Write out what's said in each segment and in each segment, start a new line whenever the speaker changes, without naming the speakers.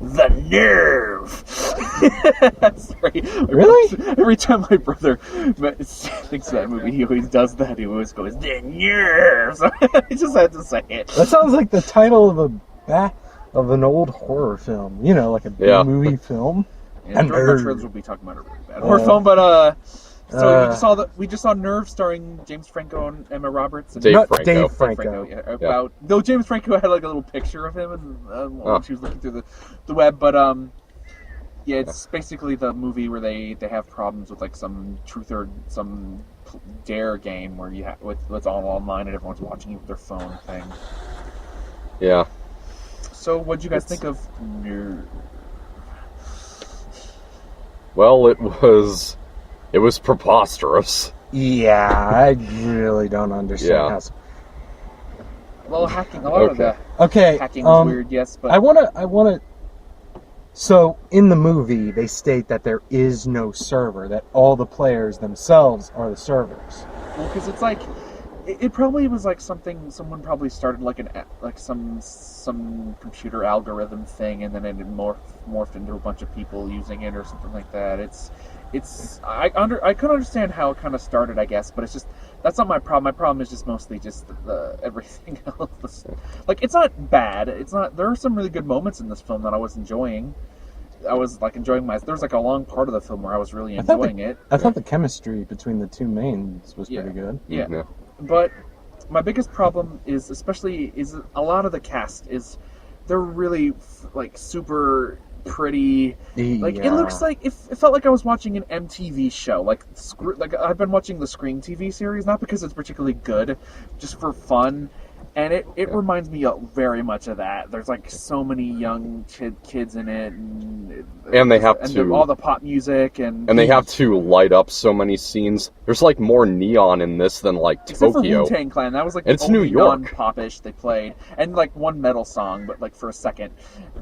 the nerve. Sorry.
Really?
Every time my brother thinks of that movie, he always does that. He always goes, the nerve. So I just had to say it.
That sounds like the title of an old horror film. You know, like a B-movie film.
Yeah, during my trailers, we'll be talking about a really bad horror film, but we just saw Nerve starring James Franco and Emma Roberts. And
Dave
Franco. Yeah, though James Franco had like a little picture of him and when she was looking through the web, but it's basically the movie where they have problems with like some truth or some dare game where you have it's all online and everyone's watching you with their phone thing.
Yeah.
So, what'd you guys think of Nerve?
Well, it was preposterous.
Yeah, I really don't understand how.
Well, hacking, a lot of the hacking is weird, yes, but...
I wanna... So, in the movie, they state that there is no server, that all the players themselves are the servers.
Well, because it's like... It probably was like someone probably started like some computer algorithm thing, and then it morphed into a bunch of people using it or something like that. I could understand how it kind of started, I guess, but it's just that's not my problem. My problem is just mostly just the everything else. Like, it's not bad. It's not. There are some really good moments in this film that I was enjoying. I was like enjoying there was like a long part of the film where I was really enjoying it.
I thought the chemistry between the two mains was pretty good.
Yeah. But my biggest problem is a lot of the cast is they're really like super pretty. Like it looks like it felt like I was watching an MTV show. Like I've been watching the Scream TV series, not because it's particularly good, just for fun. And it reminds me very much of that. There's like so many young kids in it,
and they have to
all the pop music and
they have to light up so many scenes. There's like more neon in this than like
except
Tokyo.
For Wu-Tang Clan, that was like
it's
the only
New York
non-popish they played, and like one metal song, but like for a second.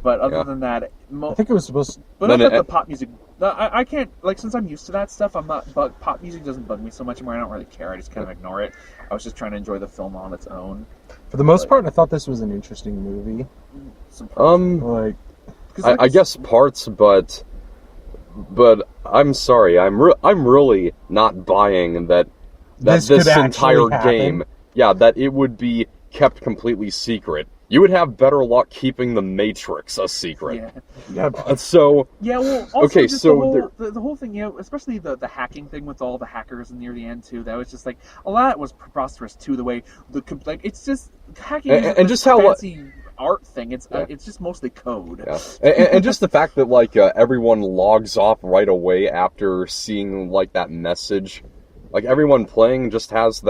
But other than that,
I think it was supposed to.
But I thought the pop music. I can't like since I'm used to that stuff. I'm not. But pop music doesn't bug me so much anymore. I don't really care. I just kind of ignore it. I was just trying to enjoy the film on its own.
For the most part, I thought this was an interesting movie.
I guess parts, but I'm sorry, I'm really not buying that this entire game, that it would be kept completely secret. You would have better luck keeping The Matrix a secret.
Yeah.
So.
Yeah. Well. Also
okay.
Just
so
the whole thing, especially the hacking thing with all the hackers near the end too. That was just like a lot of it was preposterous too. The way it's just hacking and just how fancy art thing. It's just mostly code.
Yeah. And just the fact that like everyone logs off right away after seeing like that message, like everyone playing just gets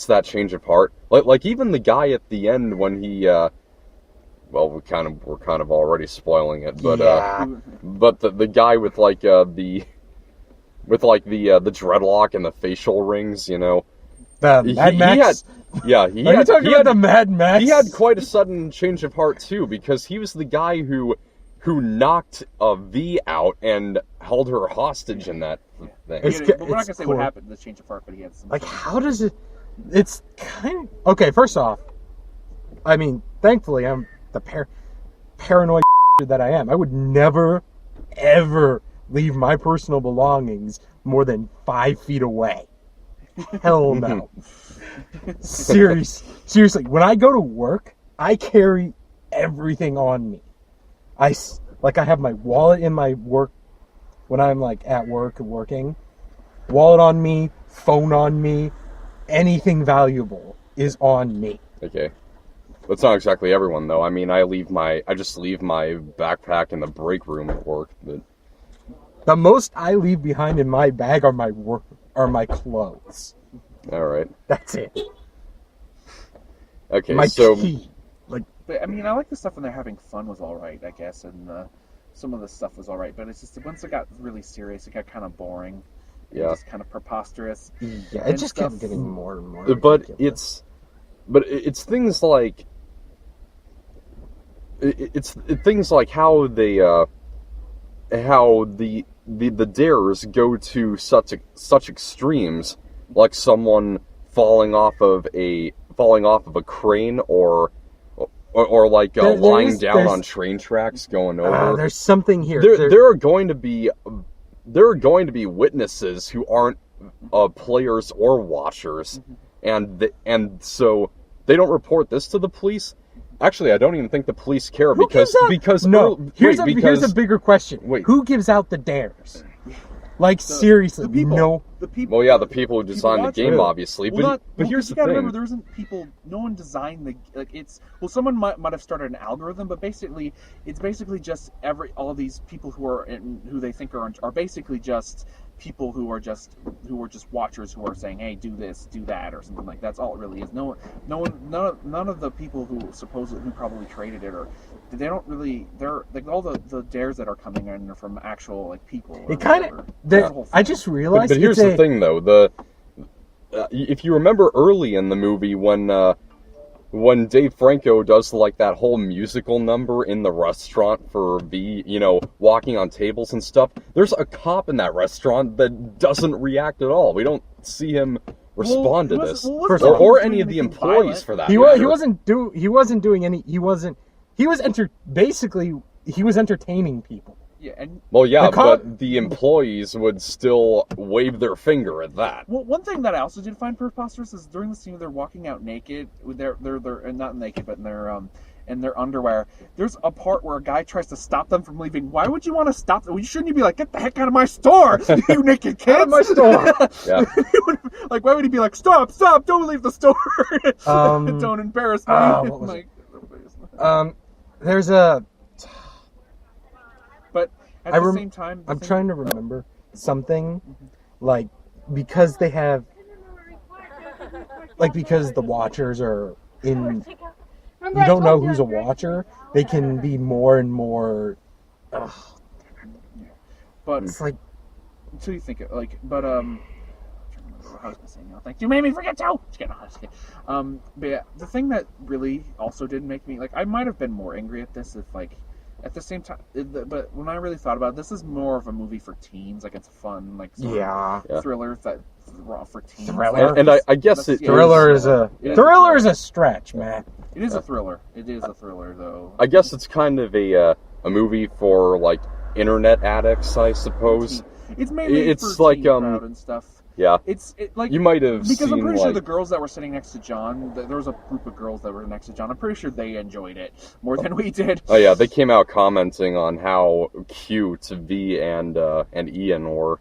that change of heart. Like even the guy at the end when he we're kind of already spoiling it, but but the guy with like the dreadlock and the facial rings, you know.
The Mad Max?
He had
the Mad Max?
He had quite a sudden change of heart too, because he was the guy who knocked V out and held her hostage in that thing.
But we're not gonna say what happened. The change of heart, but he had some.
Like, how does it? It's kind of okay. First off, I mean, thankfully, I'm the paranoid that I am. I would never, ever leave my personal belongings more than 5 feet away. Hell no. Seriously, when I go to work, I carry everything on me. I have my wallet in my work when I'm like at work and working. Wallet on me, phone on me, anything valuable is on me.
Okay. That's not exactly everyone though. I mean, I just leave my backpack in the break room at work, but
the most I leave behind in my bag are my clothes.
All right.
That's it.
Okay,
my key.
But I mean, I like the stuff when they're having fun was all right, I guess, and some of the stuff was all right. But it's just once it got really serious, it got kind of boring.
Yeah.
Just kind of preposterous.
Yeah, it just kept getting more and more.
But
ridiculous.
it's things like it's things like how they how the dares go to such extremes, like someone falling off of a crane or or like
There
lying
is-
down
there's-
on train tracks going over.
There's something here.
There are going to be witnesses who aren't players or watchers, and so they don't report this to the police. Actually, I don't even think the police care
Who gives out- no. Here's a bigger question.
Wait.
Who gives out the dares? Like seriously,
the people,
no.
the people.
well, yeah, the people who designed the
watch
game,
it.
obviously.
Well,
But here's
you
the
gotta
thing.
remember, there isn't people. No one designed the like. It's someone might have started an algorithm, but basically, it's basically just all these people who are who they think are basically just people who are just watchers who are saying, hey, do this, do that, or something like that. That's all it really is. None of the people who probably created it, or they don't really. They're like all the dares that are coming in are from actual like people.
It kind of. I just realized.
But here's the thing, though. If you remember early in the movie when Dave Franco does like that whole musical number in the restaurant for V, walking on tables and stuff, there's a cop in that restaurant that doesn't react at all. We don't see him respond to this, or any of the employees for that.
He wasn't doing any. He was entertaining people.
Yeah, and
but the employees would still wave their finger at that.
well, one thing that I also did find preposterous is during the scene where they're walking out naked with they're not naked, but in their underwear. There's a part where a guy tries to stop them from leaving. Why would you want to stop them? Shouldn't you be like, get the heck out of my store, you naked kids?
Out of my store.
Yeah.
Like, why would he be like, stop, don't leave the store, don't embarrass me.
What was it? There's a.
But at the same time,
I'm trying to remember something, like because they have, like because the watchers are in. You don't know who's a watcher. They can be more and more.
But
It's like
until you think it, like, but I was gonna say now. Thank you. Made me forget too. But yeah, the thing that really also did make me like, I might have been more angry at this if like. At the same time, but when I really thought about it, this is more of a movie for teens. Like, it's a fun, like, sort of thriller that for teens.
Thriller.
And I guess it
thriller is a stretch, man.
It is a thriller. It is a thriller, though.
I guess it's kind of a movie for like internet addicts, I suppose.
It's mainly
It's
for
like,
teen crowd and stuff.
Yeah.
Like
You might have
because
seen
I'm pretty sure
like
the girls that were sitting next to John, there was a group of girls that were next to John. I'm pretty sure they enjoyed it more than we did.
oh yeah, they came out commenting on how cute V and Ian were.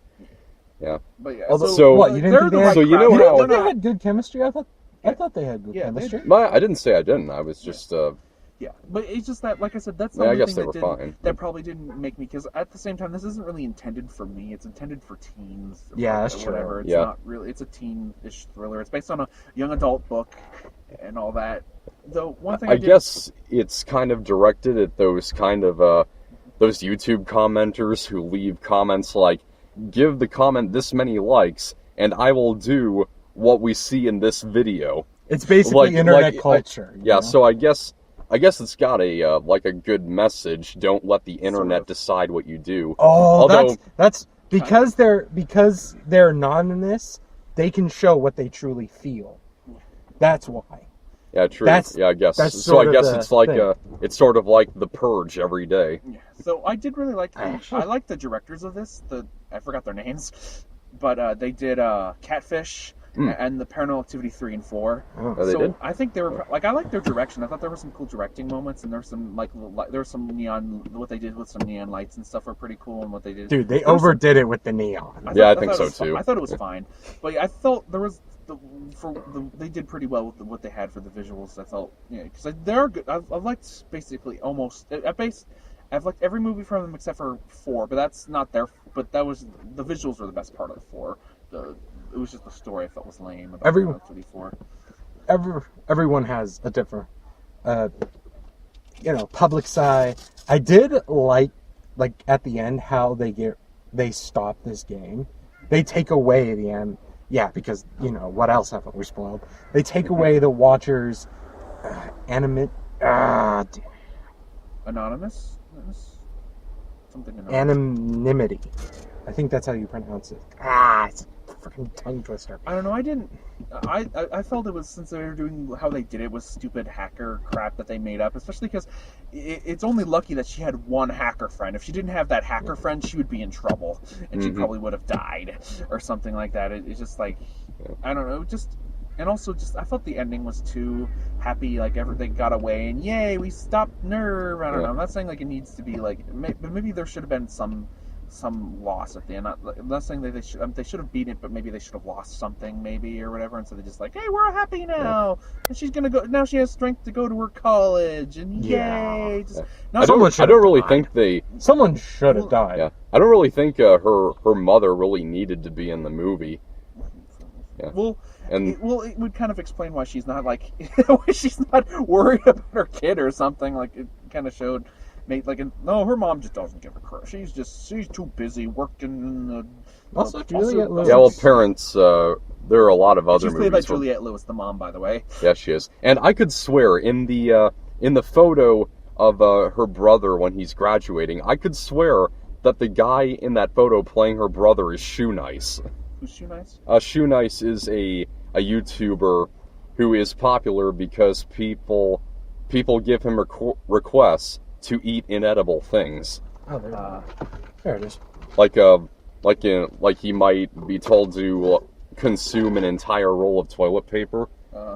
Yeah.
But yeah,
So-
what, you didn't think they had,
So you know
you didn't
how-
think they had good chemistry? I thought they had good chemistry.
I didn't say I didn't. I was just
yeah, but it's just that, like I said, that's
Yeah,
the
I
only
guess
thing
they were fine.
that probably didn't make me, because at the same time, this isn't really intended for me. It's intended for teens.
Yeah,
or
that's true.
whatever. It's
Yeah.
not really. It's a teen-ish thriller. It's based on a young adult book and all that. Though one thing
I guess it's kind of directed at those kind of those YouTube commenters who leave comments like, give the comment this many likes and I will do what we see in this video.
It's basically internet culture. you
Yeah,
know?
so I guess it's got a like a good message. Don't let the internet decide what you do.
Oh,
Although-
that's because they're anonymous. They can show what they truly feel. That's why.
Yeah, true.
That's-
yeah, I guess.
that's
So I
sort of
guess
the
it's like
thing.
it's sort of like The Purge every day.
Yeah. So I did really like. I like the directors of this. I forgot their names, but they did Catfish and the Paranormal Activity 3 and 4.
Oh.
Oh, they
So
did?
I think they were like, I like their direction. I thought there were some cool directing moments, and there were some there was some neon. What they did with some neon lights and stuff were pretty cool, and what they did.
Dude, they
there was some-
overdid it with the neon.
Yeah, I think
thought
so,
it was
too.
I thought it was fine, but yeah, I felt there was they did pretty well with what they had for the visuals. I felt, because they're good. I've liked basically almost I've liked every movie from them except for 4, but that's not their. But that was the visuals were the best part of the 4. It was just the story I felt was lame about
Every-
Paranormal Activity 4.
Everyone has a different, public side. I did like at the end how they stop this game. They take away the end. Yeah, because what else haven't we spoiled? They take away the watchers'
Anonymous? Something anonymous.
anonymity. I think that's how you pronounce it. freaking tongue twister.
I don't know. I felt it was, since they were doing how they did it, was stupid hacker crap that they made up. Especially because it's only lucky that she had one hacker friend. If she didn't have that hacker friend, she would be in trouble, and she probably would have died or something like that. It's just like, I don't know. And also, I felt the ending was too happy, like everything got away, and yay, we stopped Nerve. I don't know. I'm not saying like it needs to be like, but maybe there should have been some loss at the end. I'm not saying that they should have beaten it, but maybe they should have lost something, maybe, or whatever. And so they just like, hey, we're happy now, and she's gonna go. Now she has strength to go to her college, and yay!
I don't really think
Someone should have died.
Yeah, I don't really think her mother really needed to be in the movie. Yeah.
Well,
and
it would kind of explain why she's not like why she's not worried about her kid or something. Like it kind of showed, no, her mom just doesn't give a crap. She's too busy working in the.
Also, Juliette Lewis.
Yeah, well, parents. There are a lot of other
She's
movies.
played by Juliette Lewis, the mom, by the way.
Yeah, she is. And I could swear in the photo of her brother when he's graduating, I could swear that the guy in that photo playing her brother is Shoe Nice.
Who's Shoe Nice?
Shoe Nice is a YouTuber who is popular because people give him requests to eat inedible things.
Oh, there it is.
Like he might be told to consume an entire roll of toilet paper,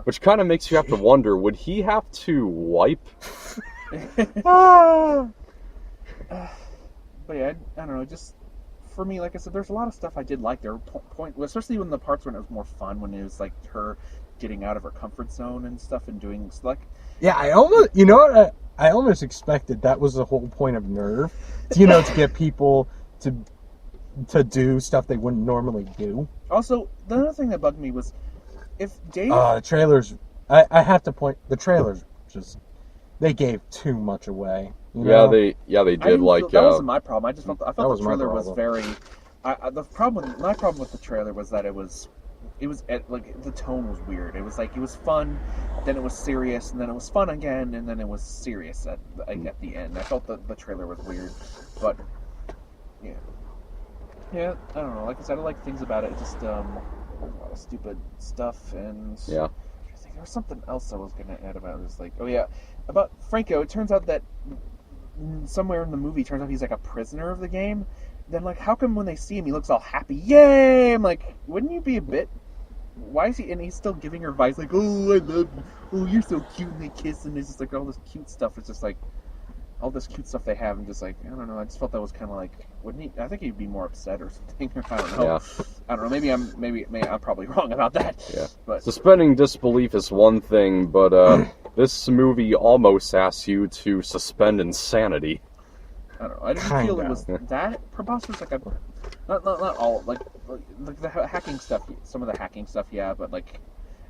which kind of makes you have to wonder: would he have to wipe?
But yeah, I don't know. Just for me, like I said, there's a lot of stuff I did like. There were especially when the parts when it was more fun, when it was like her getting out of her comfort zone and stuff and doing like.
Yeah, I almost expected that was the whole point of Nerve, to get people to do stuff they wouldn't normally do.
Also, the other thing that bugged me was if Dave.
The trailers. I have to point. The trailers they gave too much away.
Yeah, they did. Like
that wasn't my problem. I thought the trailer was
problem.
very. My problem with the trailer was that it was like the tone was weird. It was like it was fun, then it was serious, and then it was fun again, and then it was serious at the end. I felt that the trailer was weird, but yeah, I don't know. Like I said, I like things about it. Just a lot of stupid stuff, and
Yeah.
there was something else I was gonna add about it. It was like, oh yeah, about Franco. It turns out that somewhere in the movie, it turns out he's like a prisoner of the game. Then like, how come when they see him, he looks all happy? Yay! I'm like, wouldn't you be a bit? Why is he? And he's still giving her advice like, oh, I love you. Oh, you're so cute, and they kiss, and it's just like all this cute stuff. It's just like all this cute stuff they have, and just like, I don't know. I just felt that was kind of like, wouldn't he? I think he'd be more upset or something. I don't know.
Yeah.
I don't know. Maybe I'm probably wrong about that.
Yeah.
But
Suspending disbelief is one thing, but this movie almost asks you to suspend insanity.
I don't know. I didn't feel it was that preposterous. Like not all like the hacking stuff. Some of the hacking stuff, yeah, but like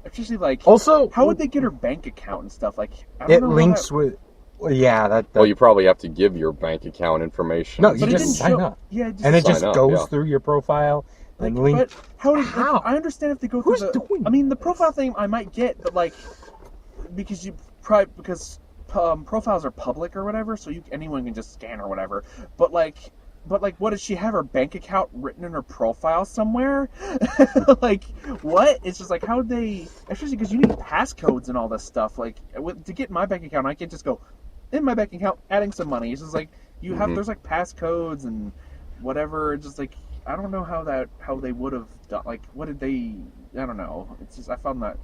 especially like
Also,
how would they get her bank account and stuff? Like I don't
it
know how
links
that,
with. Well, yeah, that.
Well, you probably have to give your bank account information.
No,
but
you
it
just
didn't
sign
show,
up.
Yeah, it just,
And it just
Sign up,
goes
yeah.
through your profile and
like,
link.
But how did
How?
I understand if they go
Who's
through the?
doing
I mean, the
this?
profile thing I might get, but like because profiles are public or whatever, so anyone can just scan or whatever. But what does she have her bank account written in her profile somewhere? Like what? It's just like how would they? Especially because you need passcodes and all this stuff. Like to get my bank account, I can't just go in my bank account adding some money. It's just like you have there's like passcodes and whatever. Just like I don't know how they would have done. Like what did they? I don't know. It's just I found that.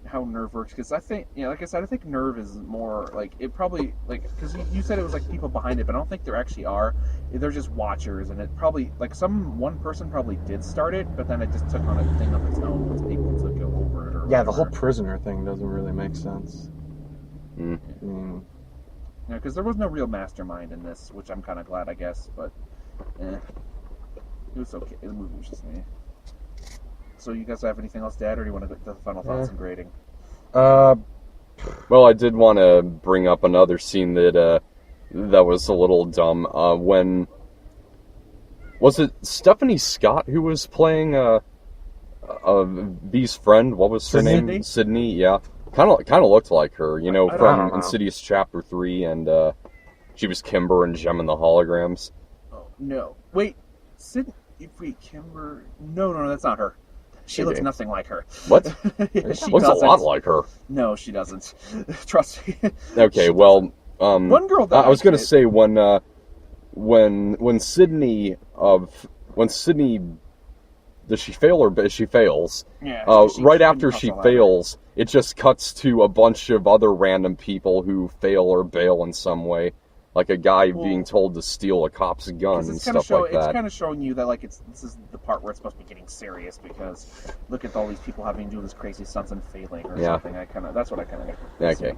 How Nerve works, because I think, like I said, I think Nerve is more like it probably like because you said it was like people behind it, but I don't think there actually are. They're just watchers, and it probably like one person probably did start it, but then it just took on a thing of its own once people took over it. Or
Yeah, the whole
whatever.
prisoner thing doesn't really make sense.
Mm.
Because there was no real mastermind in this, which I'm kind of glad, I guess, but it was okay. The movie was just me. So you guys have anything else to add, or do you want to go to the final thoughts and grading?
Well, I did want to bring up another scene that was a little dumb. When was it Stephanie Scott who was playing V's friend? What was her name? Sydney. Yeah, kind of looked like her,
I don't
from
know.
Insidious Chapter 3, and she was Kimber and Gem and the Holograms.
Oh no! Wait, Ifrit Kimber. No, that's not her. She looks
Okay.
nothing like her.
What?
She
Looks a
doesn't.
lot like her.
No, she doesn't. Trust me.
Okay,
She
well,
One girl that
I was gonna
did-
say when Sydney does she fail or she fails?
Yeah,
Right
she
after
couldn't
she
cross the ladder.
fails, it just cuts to a bunch of other random people who fail or bail in some way, like a guy
Well,
being told to steal a cop's gun
'Cause
and
it's kind of
stuff like
it's
that.
kind of showing you that like this is the part where it's supposed to be getting serious because look at all these people having to do this crazy stunts and failing or
Yeah.
something. That's what I kind of
Okay.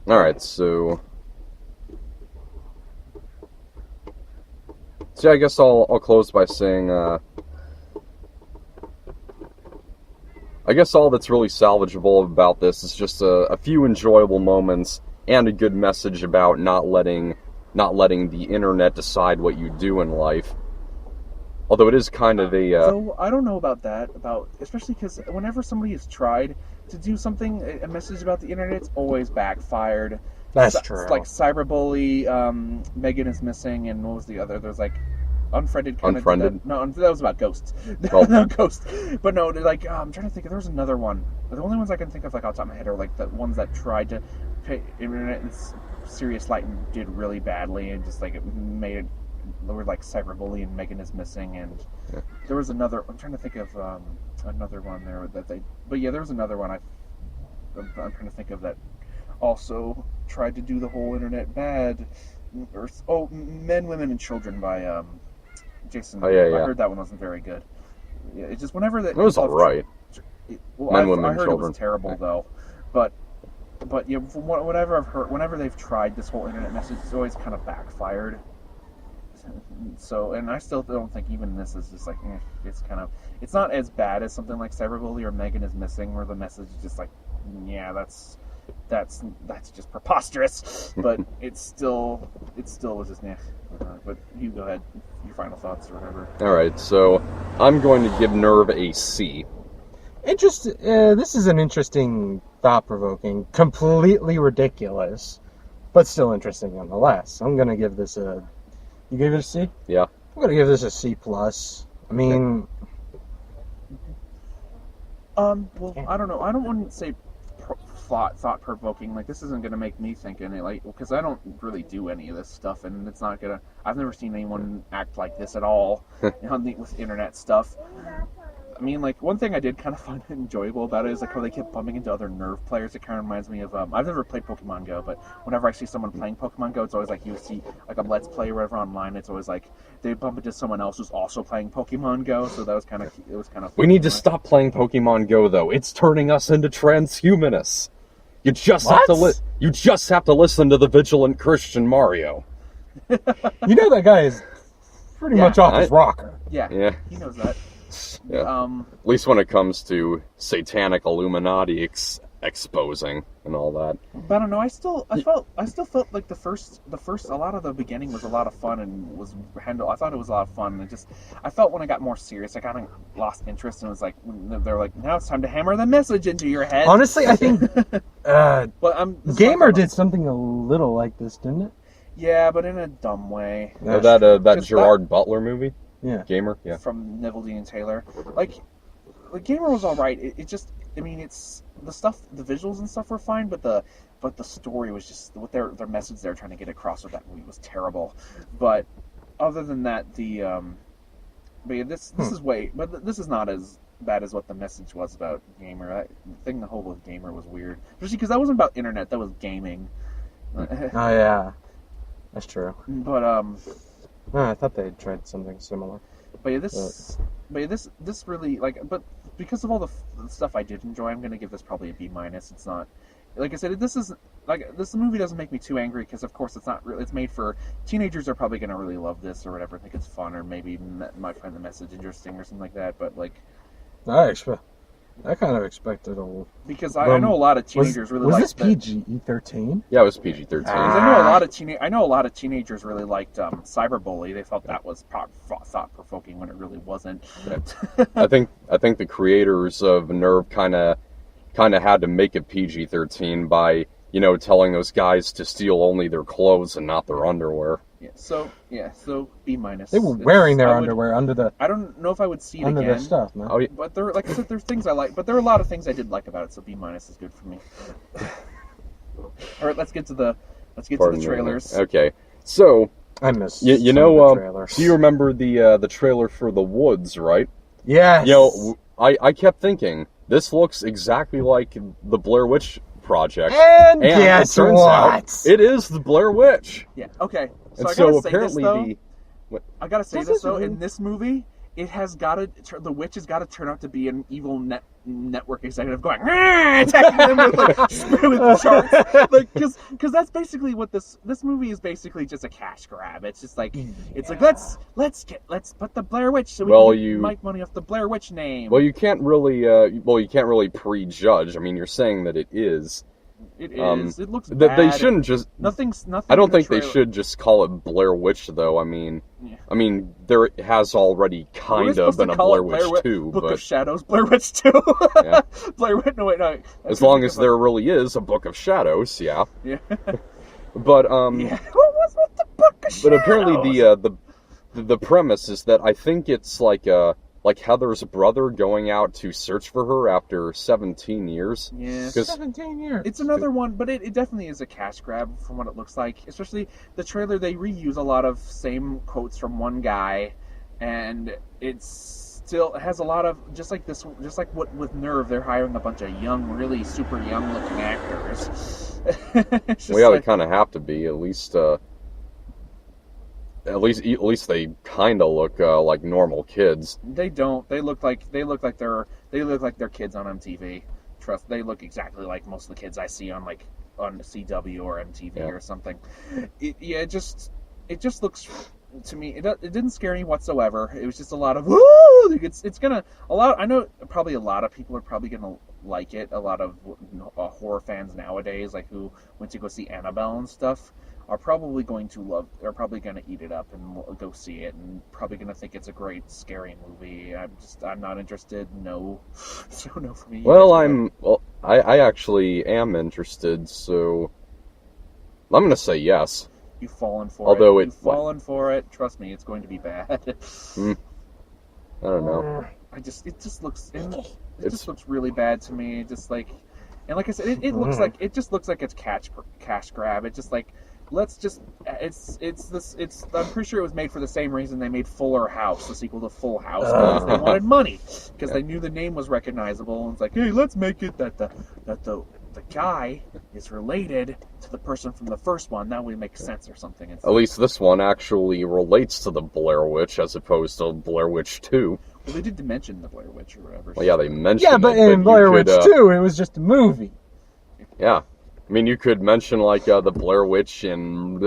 All right, so I guess I'll close by saying I guess all that's really salvageable about this is just a few enjoyable moments and a good message about not letting the internet decide what you do in life. Although it is kind of a
So I don't know about that, especially because whenever somebody has tried to do something, a message about the internet, it's always backfired.
That's true.
Like cyberbully, Megan is missing, and what was the other? There's like Unfriended.
Unfriended?
No, that was about ghosts.
Oh.
No, ghosts. But no, like I'm trying to think. There was another one. The only ones I can think of, like off the top of my head, are like the ones that tried to pay internet in serious light and did really badly, and just like it made it. There were like cyberbully and Megan is missing, and
Yeah.
there was another. I'm trying to think of another one there that they. But yeah, there was another one. I'm trying to think of that also tried to do the whole internet bad. Men, Women, and Children by Jason.
Oh, yeah,
I
yeah.
heard that one wasn't very good. Yeah, it just whenever that
it was all right. Men, Women,
I
and
heard
Children.
it was terrible though, but yeah, from whatever I've heard, whenever they've tried this whole internet message, it's always kind of backfired. So, and I still don't think even this is just like it's not as bad as something like cyberbully or Megan is missing, where the message is just like, yeah, that's just preposterous. But it still was just but you go ahead, your final thoughts or whatever.
All right, so I'm going to give Nerve a C.
This is an interesting, thought-provoking, completely ridiculous, but still interesting nonetheless. I'm gonna give this a. You gave it a C?
Yeah.
I'm gonna give this a C plus. I mean,
Well, I don't know. I don't want to say thought provoking. Like this isn't gonna make me think any like because I don't really do any of this stuff, and it's not gonna. I've never seen anyone act like this at all with internet stuff. I mean, like one thing I did kind of find enjoyable about it is like how they kept bumping into other Nerve players. It kind of reminds me of I've never played Pokemon Go, but whenever I see someone playing Pokemon Go, it's always like you see like a Let's Play or whatever online. It's always like they bump into someone else who's also playing Pokemon Go. So that was kind of
We need to stop playing Pokemon Go, though. It's turning us into transhumanists. You just have to You just have to listen to the vigilant Christian Mario.
you know that guy is pretty much off his rocker.
Yeah,
Yeah.
he knows that.
Yeah. At least when it comes to satanic Illuminati exposing and all that.
But I don't know. I still felt like the first a lot of the beginning was a lot of fun and was handled. I thought it was a lot of fun. And I felt when I got more serious, I kind of lost interest and was like, they're like, now it's time to hammer the message into your head.
Honestly, I think Gamer
did.
did something a little like this, didn't it?
Yeah, but in a dumb way.
Oh, that
Just
Gerard Butler movie?
Yeah.
Gamer? Yeah.
From Neville Dean Taylor. Like, the Gamer was all right. It just, I mean, it's the stuff, the visuals and stuff were fine, but the story was just what their message they're trying to get across with that movie was terrible. But other than that, but yeah, this is this is not as bad as what the message was about Gamer. The whole with Gamer was weird, especially because that wasn't about internet. That was gaming.
Oh yeah, that's true.
But
I thought they had tried something similar.
But yeah, this really but because of all the stuff I did enjoy, I'm gonna give this probably a B minus. It's not, like I said, this movie doesn't make me too angry because of course it's not really. It's made for teenagers are probably gonna really love this or whatever, think it's fun or maybe might find the message interesting or something like that. But like,
I kind of expected a.
because I know a lot of teenagers really
was
liked
this PG-13?
Yeah, it was PG-13.
I know a lot of teenagers really liked Cyberbully. They felt that was thought provoking when it really wasn't.
I think the creators of Nerve kind of had to make it PG-13 by telling those guys to steal only their clothes and not their underwear.
So B minus.
They were wearing their
I would-
underwear under the
I don't know if I would see it
under
again.
their stuff, man.
Oh, yeah.
But there, like I said, there's things I like, but there are a lot of things I did like about it. So B minus is good for me. All right, let's get to the
Pardon me.
trailers.
Okay, so
I miss
you
some
know,
of the trailers.
do you remember the trailer for The Woods, right?
Yes.
You know, I kept thinking this looks exactly like the Blair Witch Project,
and
and
guess
it turns
what?
out it is the Blair Witch.
Yeah. Okay. So
And
I
so
gotta say this
apparently
though.
the
I gotta say
Does
this
this
though.
really-
In this movie, it has got to. The witch has got to turn out to be an evil network executive going attacking them with like with charts, like because that's basically what this movie is basically just a cash grab. It's just like it's like let's put the Blair Witch so we
Well,
can make money off the Blair Witch name.
well, you can't really prejudge. I mean, you're saying that it is.
It is. It looks
That
bad.
they shouldn't just.
Nothing.
I don't
in the
think they
trailer-
should just call it Blair Witch, though. I mean,
Yeah.
there has already
We're
kind of
supposed
been
to
a
call
Blair
it
Witch 2,
Book
but
of Shadows, Blair Witch 2.
Yeah.
Blair Witch. No, wait, no.
as long as there really is a Book of Shadows, yeah.
Yeah.
But
Yeah. What was with the Book of Shadows?
but apparently the premise is that I think it's like Heather's brother going out to search for her after 17 years.
Yeah.
'Cause-
17 years.
It's another one, but it definitely is a cash grab from what it looks like. Especially the trailer, they reuse a lot of same quotes from one guy, and it has a lot of just like what with Nerve, they're hiring a bunch of young, really super young looking actors. It's just
Well, yeah, they
like-
kind of have to be at least. At least they kind of look like normal kids.
They don't. They look like they're kids on MTV. Trust. They look exactly like most of the kids I see on CW or MTV
Yeah.
or something. It just looks to me. It didn't scare me whatsoever. It was just a lot of woo. It's gonna a lot. I know probably a lot of people are probably gonna like it. A lot of horror fans nowadays, like who went to go see Annabelle and stuff, are probably going to eat it up and go see it, and probably going to think it's a great scary movie. I'm not interested. No, so no for me.
Well, I actually am interested, so I'm gonna say yes.
You've fallen for
Although
it.
it-
You've fallen for it. Trust me, it's going to be bad.
I don't know.
it just looks
It's-
looks really bad to me. Just like, and like I said, it looks like it's cash grab. It's just like. Let's just I'm pretty sure it was made for the same reason they made Fuller House, the sequel to Full House, because they wanted money, because they knew the name was recognizable, and it's like, hey, let's make it that the guy is related to the person from the first one. That would make sense or something.
At least this one actually relates to the Blair Witch as opposed to Blair Witch 2.
Well, they did mention the Blair Witch or whatever.
Well, yeah, they mentioned
Yeah, but
it,
in
you
Blair
could,
Witch 2, it was just a movie.
Yeah. I mean, you could mention, like, the Blair Witch in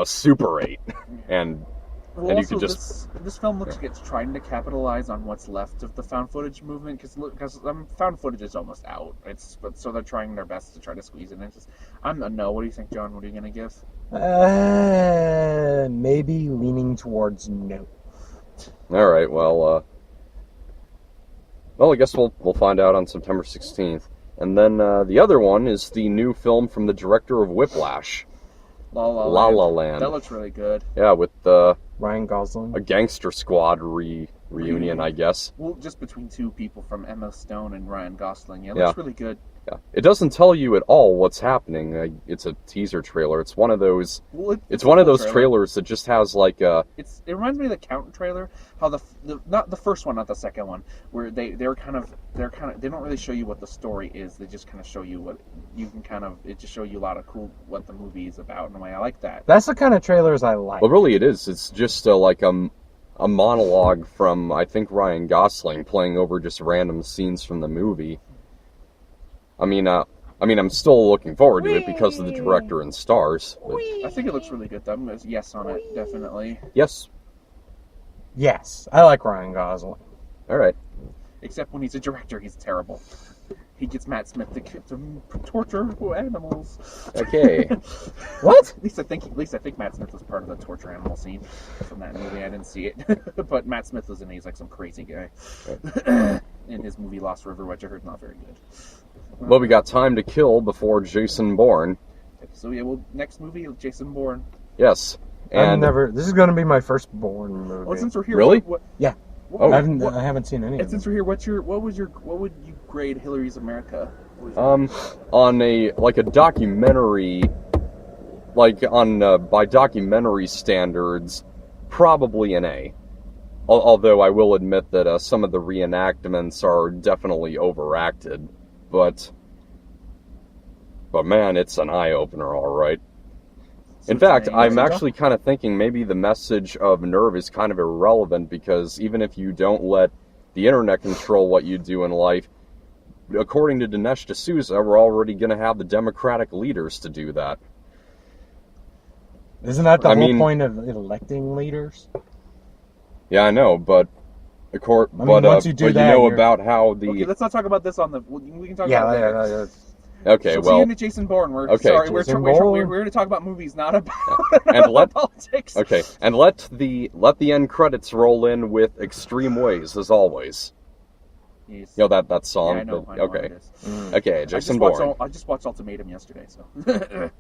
Super 8. And
Well,
and you
also,
could just...
this film looks like it's trying to capitalize on what's left of the found footage movement, because found footage is almost out. So they're trying their best to try to squeeze it in. I'm a no. What do you think, John? What are you gonna give?
Maybe leaning towards no.
Alright, well, I guess we'll find out on September 16th. And then the other one is the new film from the director of Whiplash,
La La
La
Land.
La Land.
That looks really good.
Yeah, with
Ryan Gosling.
a Gangster Squad reunion, I guess.
Well, just between two people from Emma Stone and Ryan Gosling. Yeah, it
Yeah.
looks really good.
Yeah, it doesn't tell you at all what's happening. It's a teaser trailer. It's one of those.
Well,
It's
a
one of
cool
those
trailer.
trailers that just has like a.
It reminds me of the Count trailer. How the not the first one, not the second one, where they don't really show you what the story is. They just kind of show you what you can it just show you a lot of cool what the movie is about in a way. I like that.
That's the kind of trailers I like.
Well, really, it is. It's just like a monologue from I think Ryan Gosling playing over just random scenes from the movie. I mean, I'm still looking forward to it because of the director and stars. But
I think it looks really good. I'm gonna yes on it, definitely.
yes,
Yes, I like Ryan Gosling.
all right.
Except when he's a director, he's terrible. He gets Matt Smith to torture animals.
Okay.
What?
At least I think Matt Smith was part of the torture animal scene from that movie. I didn't see it, but Matt Smith was in it. He's like some crazy guy in his movie Lost River, which I heard not very good.
Well, we got Time to Kill before Jason Bourne.
So yeah, well, next movie, Jason Bourne.
Yes. And
This is going to be my first Bourne movie.
Well, since we're here,
Really?
Yeah.
Oh.
I haven't seen any.
And
Of
since
them.
we're here, what would you grade Hillary's America?
on a documentary, by documentary standards, probably an A. Although I will admit that some of the reenactments are definitely overacted, but man, it's an eye opener, all right. In fact, I'm actually kind of thinking maybe the message of Nerve is kind of irrelevant, because even if you don't let the internet control what you do in life, according to Dinesh D'Souza, we're already going to have the Democratic leaders to do that.
Isn't that the whole point of electing leaders?
Yeah, I know, but
once you do that,
you know about how the...
Okay, let's not talk about this on the... We can talk
Yeah,
about it later.
yeah.
Okay,
so
well...
So into Jason Bourne. We're
Jason Bourne.
we're here to talk about movies, not about,
and let
politics.
Okay, and let the end credits roll in with Extreme Ways, as always.
Yes.
You know that song?
Yeah, I know
okay.
what it is.
Okay, Jason Bourne.
I just watched Ultimatum yesterday, so...